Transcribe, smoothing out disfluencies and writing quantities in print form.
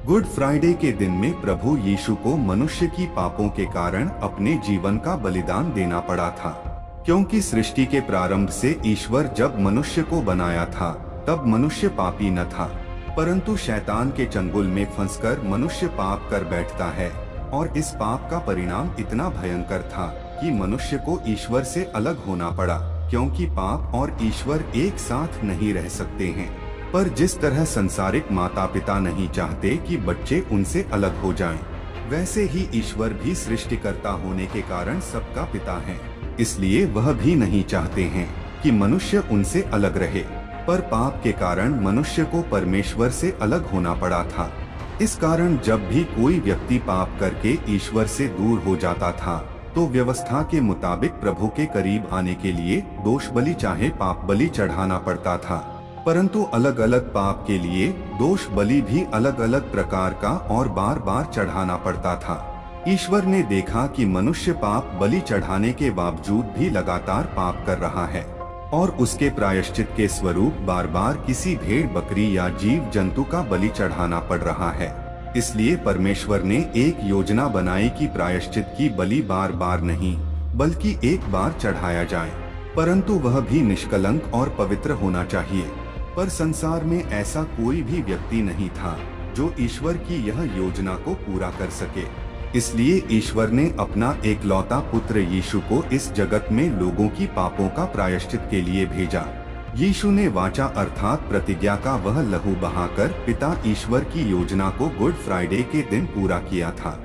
Good Friday के दिन में प्रभु यीशु को मनुष्य की पापों के कारण अपने जीवन का बलिदान देना पड़ा था, क्योंकि सृष्टि के प्रारंभ से ईश्वर जब मनुष्य को बनाया था तब मनुष्य पापी न था, परंतु शैतान के चंगुल में फंसकर मनुष्य पाप कर बैठता है और इस पाप का परिणाम इतना भयंकर था कि मनुष्य को ईश्वर से अलग होना पड़ा, क्योंकि पाप और ईश्वर एक साथ नहीं रह सकते हैं। पर जिस तरह संसारिक माता पिता नहीं चाहते कि बच्चे उनसे अलग हो जाएं, वैसे ही ईश्वर भी सृष्टिकर्ता होने के कारण सबका पिता है, इसलिए वह भी नहीं चाहते हैं कि मनुष्य उनसे अलग रहे। पर पाप के कारण मनुष्य को परमेश्वर से अलग होना पड़ा था। इस कारण जब भी कोई व्यक्ति पाप करके ईश्वर से दूर हो जाता था तो व्यवस्था के मुताबिक प्रभु के करीब आने के लिए दोष बलि चाहे पाप बलि चढ़ाना पड़ता था, परंतु अलग अलग पाप के लिए दोष बलि भी अलग अलग प्रकार का और बार बार चढ़ाना पड़ता था। ईश्वर ने देखा कि मनुष्य पाप बलि चढ़ाने के बावजूद भी लगातार पाप कर रहा है और उसके प्रायश्चित के स्वरूप बार बार किसी भेड़ बकरी या जीव जंतु का बलि चढ़ाना पड़ रहा है। इसलिए परमेश्वर ने एक योजना बनाई कि प्रायश्चित की बलि बार बार नहीं बल्कि एक बार चढ़ाया जाए, परंतु वह भी निष्कलंक और पवित्र होना चाहिए। पर संसार में ऐसा कोई भी व्यक्ति नहीं था जो ईश्वर की यह योजना को पूरा कर सके। इसलिए ईश्वर ने अपना एकलौता पुत्र यीशु को इस जगत में लोगों की पापों का प्रायश्चित के लिए भेजा। यीशु ने वाचा अर्थात प्रतिज्ञा का वह लहू बहाकर पिता ईश्वर की योजना को गुड फ्राइडे के दिन पूरा किया था।